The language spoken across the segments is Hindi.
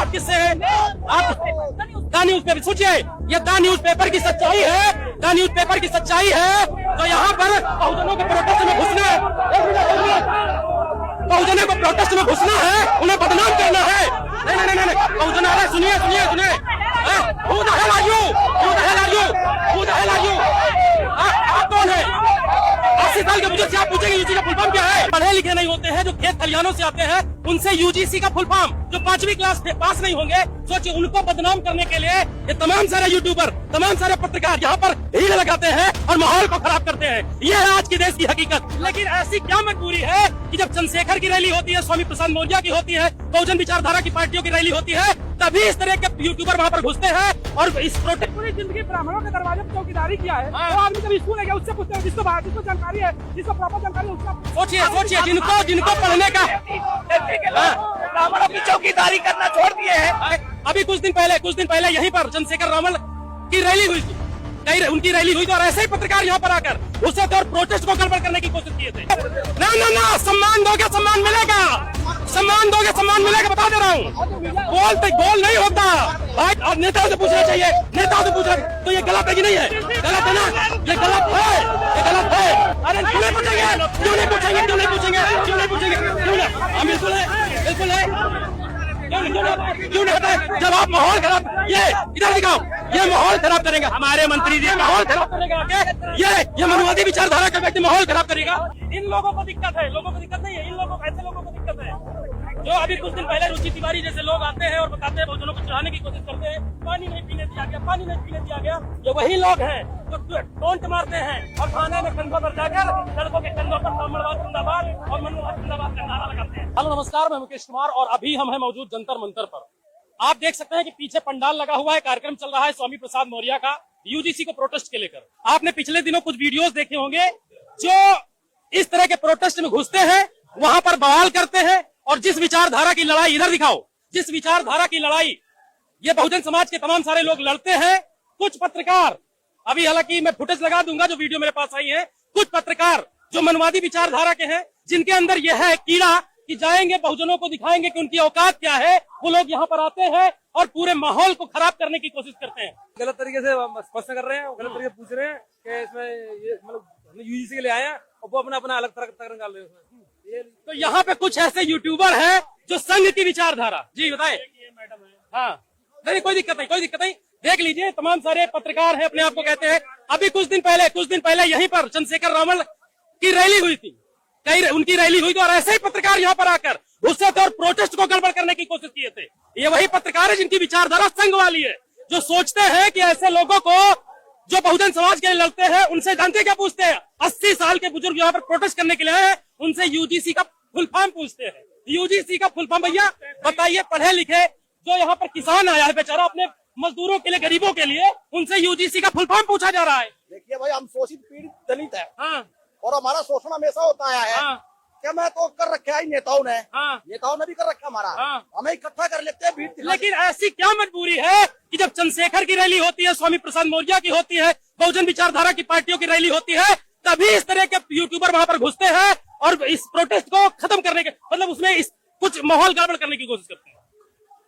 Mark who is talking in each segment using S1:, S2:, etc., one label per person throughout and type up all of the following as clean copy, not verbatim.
S1: आप किससे हैं? आप द न्यूज पेपर सोचिए, ये द न्यूज पेपर की सच्चाई है, द न्यूज पेपर की सच्चाई है। तो यहाँ पर बहुजनों के प्रोटेस्ट में घुसना है, बहुजनों को प्रोटेस्ट में घुसना है, उन्हें बदनाम करना है। नहीं नहीं नहीं, बहुजन आ रहे, सुनिए सुनिए सुनिए। Who the hell are you? Who the hell are you? Who the hell are you? आप कौन है? 80 साल के मुझे से आप पूछेंगे यूजीसी का फुल फॉर्म क्या है? पढ़े लिखे नहीं होते हैं, जो खेत खलिहानों से आते हैं, उनसे यूजीसी का फुल फॉर्म, जो 5वीं क्लास पास नहीं होंगे, सोचिए उनको बदनाम करने के लिए ये तमाम सारे यूट्यूबर, तमाम सारे पत्रकार यहाँ पर हील लगाते हैं और माहौल को खराब करते हैं। ये है आज की देश की हकीकत। लेकिन ऐसी क्या मजबूरी है कि जब चंद्रशेखर की रैली होती है, स्वामी प्रसाद मौर्य की होती है, बहुजन विचारधारा की पार्टियों की रैली होती है, तभी इस तरह के यूट्यूबर वहाँ पर घुसते हैं और इस प्रोटेस्ट।
S2: पूरी जिंदगी ब्राह्मणों के दरवाजे पर चौकीदारी किया है। वो आदमी कभी स्कूल गया, उससे पूछते हैं, जिसको जानकारी है, जिसको प्रॉपर जानकारी है उसका।
S1: सोचिए जिनको पढ़ने का,
S2: ब्राह्मणों की चौकीदारी करना छोड़ दिए हैं।
S1: अभी कुछ दिन पहले यहीं पर चंद्रशेखर रावल की रैली हुई थी, उनकी रैली हुई थी और ऐसे ही पत्रकार यहाँ पर आकर उससे और प्रोटेस्ट को गड़बड़ करने की कोशिश किए थे। ना सम्मान दोगे सम्मान मिलेगा, सम्मान दोगे सम्मान मिलेगा, बता दे रहा हूँ। बोल नहीं होता भाई, और नेताओं से पूछना चाहिए, नेताओं से पूछना। तो ये गलत है कि नहीं है? गलत है ना, ये गलत है, ये गलत है। अरे क्यों नहीं पूछेंगे बिल्कुल है। क्यों नहीं होता है? जब आप माहौल खराब, ये इधर दिखाओ, ये माहौल खराब करेगा, हमारे मंत्री जी माहौल खराब करेगा। ये मनुवादी विचारधारा का व्यक्ति माहौल खराब करेगा। इन लोगों को दिक्कत है, लोगों को दिक्कत नहीं है, इन लोगों ऐसे लोगों को दिक्कत है जो अभी कुछ दिन पहले रुचि तिवारी जैसे लोग आते हैं और बताते हैं, बहुजनों को चढ़ाने की कोशिश करते हैं, पानी नहीं पीने दिया गया। ये वही लोग हैं जो टोंट मारते हैं और थाने में कंधों पर जाकर सड़कों के कंधों पर ब्राह्मणवाद जिंदाबाद और मनुवाद जिंदाबाद का नारा लगाते हैं। हेलो नमस्कार, मैं मुकेश कुमार और अभी हम हैं मौजूद जंतर मंतर पर। आप देख सकते हैं कि पीछे पंडाल लगा हुआ है, कार्यक्रम चल रहा है स्वामी प्रसाद मौर्य का यूजीसी को प्रोटेस्ट के लेकर। आपने पिछले दिनों कुछ वीडियोस देखे होंगे, जो इस तरह के प्रोटेस्ट में घुसते हैं, वहां पर बवाल करते हैं और जिस विचारधारा की लड़ाई, इधर दिखाओ, जिस विचारधारा की लड़ाई ये बहुजन समाज के तमाम सारे लोग लड़ते हैं। कुछ पत्रकार, अभी हालांकि मैं फुटेज लगा दूंगा जो वीडियो मेरे पास आई है, कुछ पत्रकार जो मनवादी विचारधारा के हैं, जिनके अंदर यह है कीड़ा कि जाएंगे बहुजनों को दिखाएंगे कि उनकी औकात क्या है, वो लोग यहाँ पर आते हैं और पूरे माहौल को खराब करने की कोशिश करते हैं।
S3: गलत तरीके से प्रश्न कर रहे हैं, गलत तरीके से पूछ रहे हैं कि इसमें ये मतलब यूजीसी के लिए आए हैं और वो अपना अलग तरह निकाल रहे हैं।
S1: तो यहाँ पे कुछ ऐसे यूट्यूबर हैं जो संघ की विचारधारा, जी बताए। हाँ नहीं, कोई दिक्कत नहीं, देख लीजिए, तमाम सारे पत्रकार हैं, अपने आप को कहते हैं। अभी कुछ दिन पहले यहीं पर चंद्रशेखर रावल की रैली हुई थी, उनकी रैली हुई थी और ऐसे ही पत्रकार यहाँ पर आकर उससे और प्रोटेस्ट को गड़बड़ करने की कोशिश किए थे। ये वही पत्रकार है जिनकी विचारधारा संघ वाली है, जो सोचते हैं कि ऐसे लोगों को जो बहुजन समाज के लिए लड़ते हैं, उनसे जानते क्या पूछते हैं? 80 साल के बुजुर्ग यहाँ पर प्रोटेस्ट करने के लिए आए हैं, उनसे यूजीसी का फुल फॉर्म पूछते हैं। यूजीसी का फुल फॉर्म भैया बताइए, पढ़े लिखे जो यहाँ पर किसान आया है बेचारा अपने मजदूरों के लिए, गरीबों के लिए, उनसे यूजीसी का फुल फॉर्म पूछा जा रहा है।
S4: देखिए भाई, हम शोषित पीड़ित दलित है।
S1: हाँ।
S4: और हमारा शोषण हमेशा होता आया है।
S1: हाँ।
S4: क्या मैं तो कर रखा है नेताओं ने।
S1: हाँ।
S4: नेताओं ने भी कर रखा हमारा।
S1: हाँ।
S4: हमें इकट्ठा कर लेते हैं, भीड़ दिखा।
S1: लेकिन ऐसी क्या मजबूरी है कि जब चंद्रशेखर की रैली होती है, स्वामी प्रसाद मौर्य की होती है, बहुजन विचारधारा की पार्टियों की रैली होती है, तभी इस तरह के यूट्यूबर वहां पर घुसते हैं और इस प्रोटेस्ट को खत्म करने के, मतलब उसमें कुछ माहौल गड़बड़ करने की कोशिश करते हैं।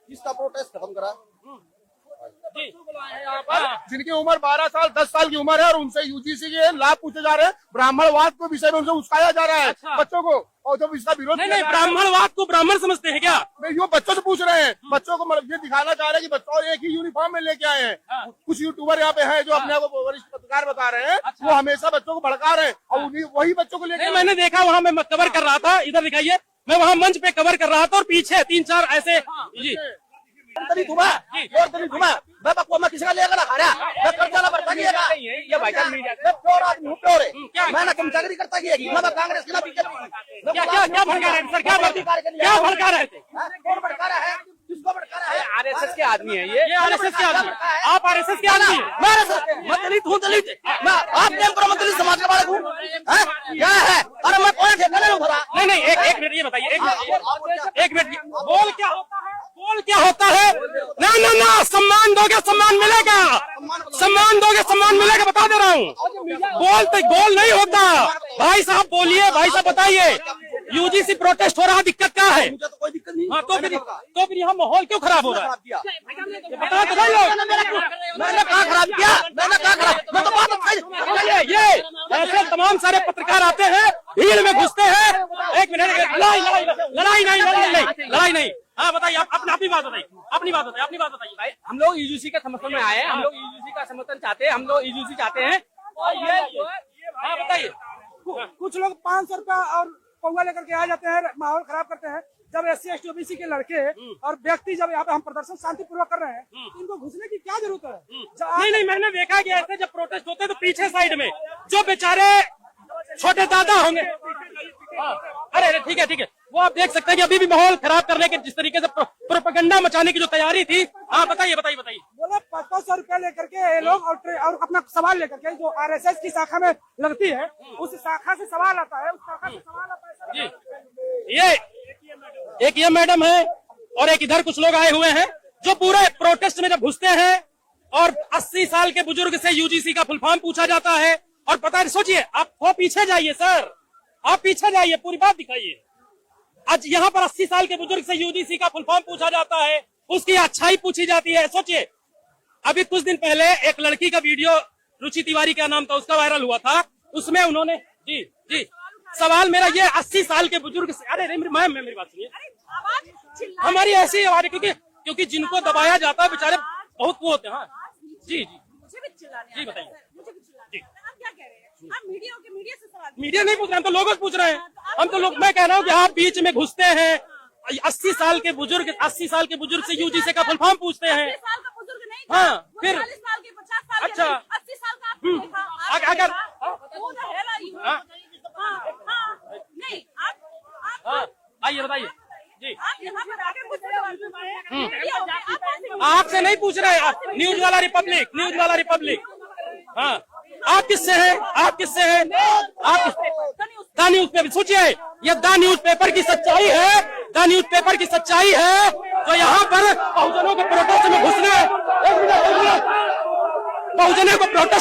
S4: इसका प्रोटेस्ट खत्म करा
S5: जिनकी उम्र 12 साल 10 साल की उम्र है और उनसे यूजीसी के लाभ पूछे जा रहे हैं, ब्राह्मणवाद के विषय में उनसे उस्काया जा रहा है। अच्छा। बच्चों को, और जब इसका विरोध
S1: नहीं, ब्राह्मणवाद को ब्राह्मण समझते हैं क्या?
S5: नहीं, वो बच्चों से पूछ रहे हैं, बच्चों को मतलब ये दिखाना चाह रहे हैं कि बच्चों एक ही यूनिफॉर्म में लेके आए हैं। कुछ यूट्यूबर यहाँ पे हैं जो अपने को वरिष्ठ पत्रकार बता रहे हैं। अच्छा। वो हमेशा बच्चों को भड़का रहे हैं और वही बच्चों को लेकर।
S1: मैंने देखा, वहाँ मैं कवर कर रहा था, इधर दिखाइए, मैं वहाँ मंच पे कवर कर रहा था और पीछे 3-4 ऐसे जी
S4: मैं किसी का लेकर खा रहा, मैं कर्जा बढ़ता
S1: ये भाई साहब मीडिया
S4: प्योर आदमी हूँ, प्योर है। मैं ना चमचागिरी करता की है, ना कांग्रेस की ना बीजेपी।
S1: क्या भड़का रहे सर? क्या भड़का रहे थे?
S4: कौन भड़का रहा है? किसको भड़का रहा है?
S3: आरएसएस के आदमी है ये
S1: आरएसएस के आदमी। आप आरएसएस के आदमी हैं?
S4: मैं दलित हूँ, दलित। आप दलित समाज का बालक हूँ, क्या है? अरे मैं कोई ठेका नहीं भरा।
S1: नहीं, एक मिनट ये बताइए, एक मिनट, बोल क्या होता है? ना, सम्मान दोगे सम्मान मिलेगा, बता दे रहा हूँ। बोल नहीं होता। भाई साहब बोलिए, भाई साहब बताइए, यूजीसी प्रोटेस्ट हो रहा, दिक्कत क्या है?
S4: मुझे तो कोई दिक्कत नहीं।
S1: हाँ, तो फिर यहाँ माहौल क्यों खराब हो रहा है? बता तो सही लोग।
S4: मैंने कहाँ खराब किया? मैंने कहाँ खराब? मैं तो बात सही।
S1: ये ऐसे तमाम सारे पत्रकार आते हैं, भीड़ में घुसते हैं। एक मिनट, लड़ाई नहीं। हाँ बताइए, अपनी बात बताइए।
S3: हम लोग यूजीसी के समर्थन में आए हैं, हम लोग यूजीसी का समर्थन चाहते हैं, हम लोग यूजीसी चाहते हैं। और ये
S1: हाँ बताइए।
S2: कुछ लोग 500 रुपया और पौवा लेकर के आ जाते हैं, माहौल खराब करते हैं। जब SC ST OBC के लड़के और व्यक्ति जब यहाँ पे हम प्रदर्शन शांतिपूर्वक कर रहे हैं, तो इनको घुसने की क्या जरूरत है?
S1: नहीं, मैंने देखा कि ऐसे जब प्रोटेस्ट होते हैं तो पीछे साइड में जो बेचारे छोटे दादा होंगे, अरे ठीक है, वो आप देख सकते हैं कि अभी भी माहौल खराब करने के जिस तरीके से प्रोपेगेंडा मचाने की जो तैयारी थी। हाँ बताइए।
S2: बोले 500 रुपया लेकर के ये लोग और अपना सवाल लेकर के जो RSS की शाखा में लगती है, उस शाखा से सवाल आता है,
S1: जी, ये मैडम है और एक इधर कुछ लोग आए हुए हैं जो पूरे प्रोटेस्ट में जब घुसते हैं और 80 साल के बुजुर्ग से यूजीसी का फुल फॉर्म पूछा जाता है। और पता है, सोचिए, आप पीछे जाइए सर, आप पीछे जाइए, पूरी बात दिखाइए। आज यहाँ पर 80 साल के बुजुर्ग से यूजीसी का फुल फॉर्म पूछा जाता है, उसकी अच्छाई पूछी जाती है। सोचिए, अभी कुछ दिन पहले एक लड़की का वीडियो, रुचि तिवारी क्या नाम था उसका, वायरल हुआ था। उसमें उन्होंने जी सवाल मेरा ये 80 साल के बुजुर्ग से, अरे मैम मेरी बात सुनिए, हमारी ऐसी आवाज, क्योंकि जिनको दबाया जाता है बेचारे बहुत वो होते हैं। हाँ जी बताइए। मीडिया नहीं पूछ रहे, हम तो लोगों से पूछ रहे हैं। मैं कह रहा हूँ कि आप बीच में घुसते हैं, 80 साल के बुजुर्ग से यूजीसी का फुल फॉर्म पूछते हैं। हाँ फिर
S6: 50 साल
S1: अच्छा
S6: 80 साल का
S1: अगर
S6: नहीं
S1: आइए बताइए जी।
S6: आप यहाँ पर आके कुछ
S1: आपसे नहीं पूछ रहे, आप न्यूज वाला रिपब्लिक। हाँ आप किससे हैं? आप द न्यूज पेपर। सोचिए, ये द न्यूज पेपर की सच्चाई है, तो यहाँ पर बहुजनों को प्रोटेस्ट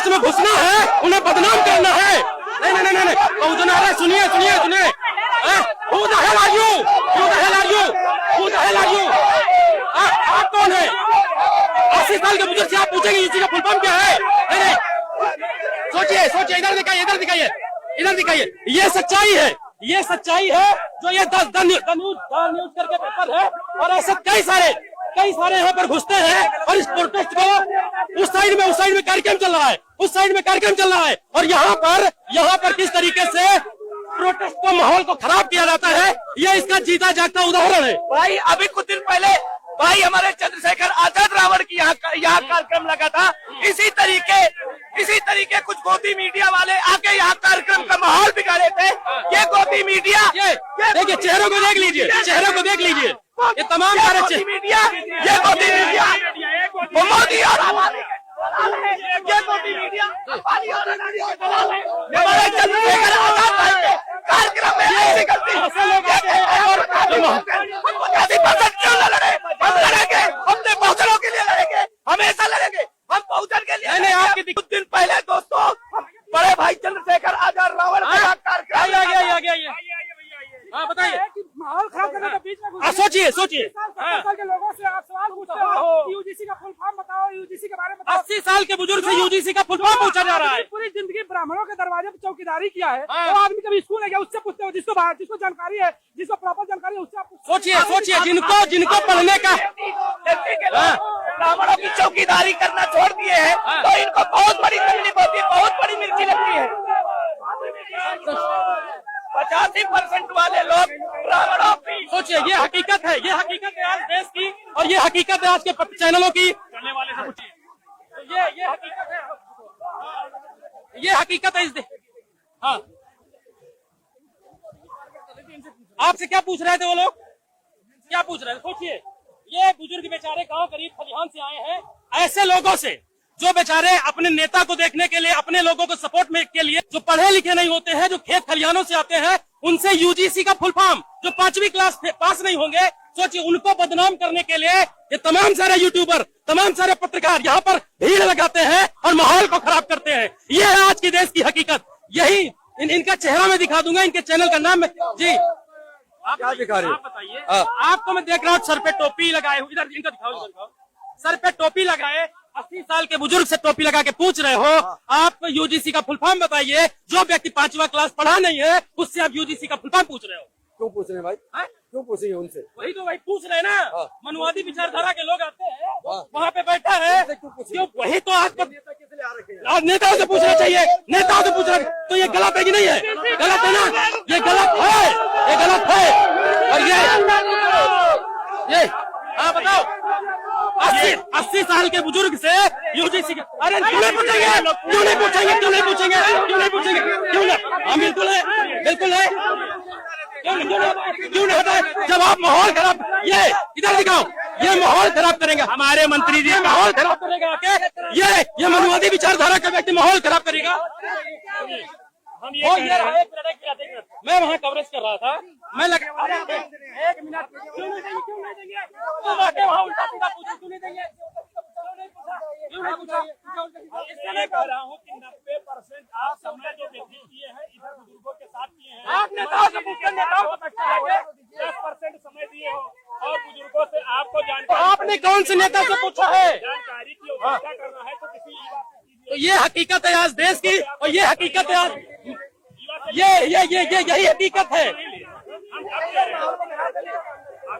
S1: में घुसना है, उन्हें बदनाम करना है। नहीं, बहुजन, अरे सुनिए, Who the hell are you? आप कौन है? 80 साल के बुजुर्ग से आप पूछेंगे इसी का फुल फॉर्म क्या है? नहीं, सोचिए, इधर दिखाइए, ये सच्चाई है जो ये द न्यूज करके पेपर है। और ऐसे कई सारे यहाँ पर घुसते हैं और इस प्रोटेस्ट को उस साइड में कार्यक्रम चल रहा है, और यहाँ पर किस तरीके से प्रोटेस्ट को, माहौल को खराब किया जाता है, ये इसका जीता जागता उदाहरण है।
S4: भाई अभी कुछ दिन पहले भाई हमारे चंद्रशेखर आजाद रावण की यहाँ कार्यक्रम लगा था। इसी तरीके कुछ गोदी मीडिया वाले आके यहाँ कार्यक्रम का माहौल बिगाड़े थे। ये गोदी मीडिया,
S1: देखिए, चेहरों को देख लीजिए, ये तमाम सारे
S4: गोदी मीडिया, मोदी और ये गोदी मीडिया हमारे चंद्रशेखर आजाद भाई के कार्यक्रम में ऐसी गलती क्यों न लड़े? हम लड़ेंगे, अपने बहुजनों के लिए लड़ेंगे, हमेशा लड़ेंगे, हम बहुजन के लिए।
S1: नहीं, आपके
S4: कुछ दिन पहले दोस्तों बड़े भाई चंद्रशेखर आजाद रावण का कार्यक्रम
S1: आइए। हाँ बताइए।
S2: माहौल खराब करने के बीच में
S1: सोचिए
S2: 70 साल के लोगों से आप सवाल पूछते हो, यूजीसी का फुल फॉर्म बताओ, यूजीसी के बारे में बताओ।
S1: 80 साल के बुजुर्ग से यूजीसी का फुल फॉर्म पूछा जा रहा है।
S2: पूरी जिंदगी ब्राह्मणों के दरवाजे पर चौकीदारी किया है, वो आदमी कभी स्कूल नहीं गया, उससे पूछते हो, जिसको जानकारी है, जिसको प्रॉपर जानकारी है, उससे आप
S1: सोचिए, जिनको पढ़ने का,
S4: ब्राह्मणों की चौकीदारी करना छोड़ दिए हैं, तो इनको बहुत बड़ी तकलीफ होती है, बहुत बड़ी मिर्ची लगती है। 85% वाले लोग ब्राह्मणों की,
S1: सोचिए, ये हकीकत है आज देश की, और ये हकीकत है आज के चैनलों की। चलने वाले से पूछिए, ये हकीकत है इस देश। हाँ, आपसे क्या पूछ रहे थे वो लोग? क्या पूछ रहे थे? सोचिए, ये बुजुर्ग बेचारे गांव करीब खलिहान से आए हैं, ऐसे लोगों से जो बेचारे अपने नेता को देखने के लिए, अपने लोगों को सपोर्ट में के लिए, जो पढ़े लिखे नहीं होते हैं, जो खेत खलिहानों से आते हैं, उनसे यूजीसी का फुल फॉर्म, जो 5वीं क्लास पास नहीं होंगे, सोचिए, उनको बदनाम करने के लिए ये तमाम सारे यूट्यूबर, तमाम सारे पत्रकार यहाँ पर भीड़ लगाते हैं और माहौल को खराब करते हैं। ये है आज की देश की हकीकत। यही इनका चेहरा मैं दिखा दूंगा, इनके चैनल का नाम जी। क्या दिखा रहे? आप बताइए। आपको मैं देख रहा हूँ सर पे टोपी लगाए हुए, इधर इनका दिखाओ, इधर दिखाओ। सर पे टोपी लगाए, 80 साल के बुजुर्ग से टोपी लगा के पूछ रहे हो आप यूजीसी का फुल फॉर्म बताइए। जो व्यक्ति 5वां क्लास पढ़ा नहीं है उससे आप यूजीसी का फुल फॉर्म पूछ रहे हो।
S3: क्यों पूछ रहे हैं भाई? क्यों पूछेंगे उनसे?
S1: वही तो भाई पूछ रहे हैं ना। मनुवादी विचारधारा के लोग आते हैं, वहाँ पे बैठा है, क्यों? वही तो आज नेताओं से पूछना चाहिए, नेताओं से पूछना। तो ये गलत है कि नहीं है? गलत है ना, ये गलत है, ये गलत है। और ये हाँ बताओ, 80 साल के बुजुर्ग से यूजीसी के, अरे क्यों नहीं पूछेंगे, क्यों नहीं पूछेंगे, क्यों नहीं पूछेंगे, क्यों नहीं पूछेंगे, क्यों नहीं? हाँ बिल्कुल है, बिल्कुल है। क्यों नहीं होता है? जब आप माहौल खराब, ये इधर दिखाओ, ये माहौल खराब करेगा। हमारे मंत्री जी माहौल खराब करेगा आके, ये मनुवादी विचारधारा का व्यक्ति माहौल खराब करेगा। हम ये मैं वहाँ कवरेज कर रहा था, मैं लगा 1 मिनट, क्यों नहीं देंगे, क्यों नहीं देंगे? तुम आके वहाँ उल्टा सीधा पूछो, क्यों नहीं देंगे? क्यों नहीं पूछा? इसलिए मैं कह रहा हूँ कि 90% आप समय जो व्यतीत किए हैं इधर बुजुर्गों के साथ किए हैं। आप नेताओं से पूछकर नेताओं को सकता है कि 10% समय दिए हो और बुजुर्गों से आपको जानकारी, आपने कौन से नेता से पूछा है? जानकारी की व्यवस्था करना है तो किसी युवा से कीजिए। तो ये हकीकत है आज देश की, और ये हकीकत है आज, यही हकीकत है।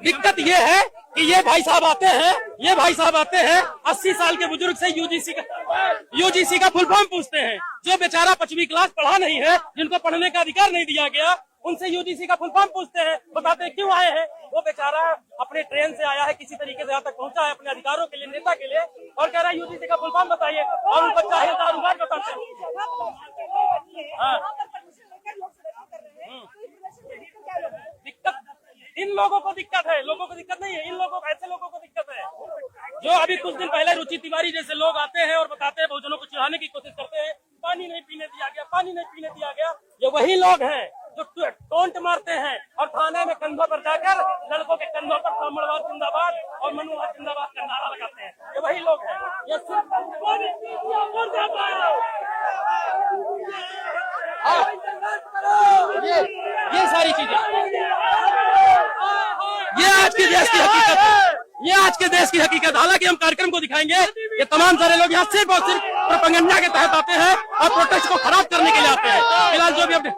S1: दिक्कत ये है कि ये भाई साहब आते हैं, ये भाई साहब आते हैं 80 साल के बुजुर्ग से यूजीसी का फुल फॉर्म पूछते हैं। जो बेचारा 5वीं क्लास पढ़ा नहीं है, जिनको पढ़ने का अधिकार नहीं दिया गया, उनसे यूजीसी का फुल फॉर्म पूछते हैं। बताते हैं क्यों आए हैं? वो बेचारा अपने ट्रेन से आया है, किसी तरीके से यहाँ तक पहुंचा है अपने अधिकारों के लिए, नेता के लिए, और कह रहा है यूजीसी का फुल फॉर्म बताइए, और उनको चाहे दारूबाज बताते हैं। दिक्कत इन लोगों को दिक्कत है, लोगों को दिक्कत नहीं है, इन लोगों को, ऐसे लोगों को दिक्कत है जो अभी कुछ दिन पहले रुचि तिवारी जैसे लोग आते हैं और बताते हैं, बहुजनों को चिढ़ाने की कोशिश करते हैं, पानी नहीं पीने दिया गया, पानी नहीं पीने दिया गया। ये वही लोग हैं जो टोंट मारते हैं और थाने में कंधों पर जाकर लड़कों के कंधों पर ब्राह्मणवाद जिंदाबाद और मनुवाद जिंदाबाद का नारा लगाते हैं। ये वही लोग हैं। ये सिर्फ ये सारी चीजें, ये आज के देश की हकीकत है, ये आज के देश की हकीकत। हालांकि हम कार्यक्रम को दिखाएंगे, ये तमाम सारे लोग यहाँ सिर्फ और सिर्फ प्रोपेगेंडा के तहत आते हैं और प्रोटेस्ट को खराब करने के लिए आते हैं। फिलहाल जो भी अपने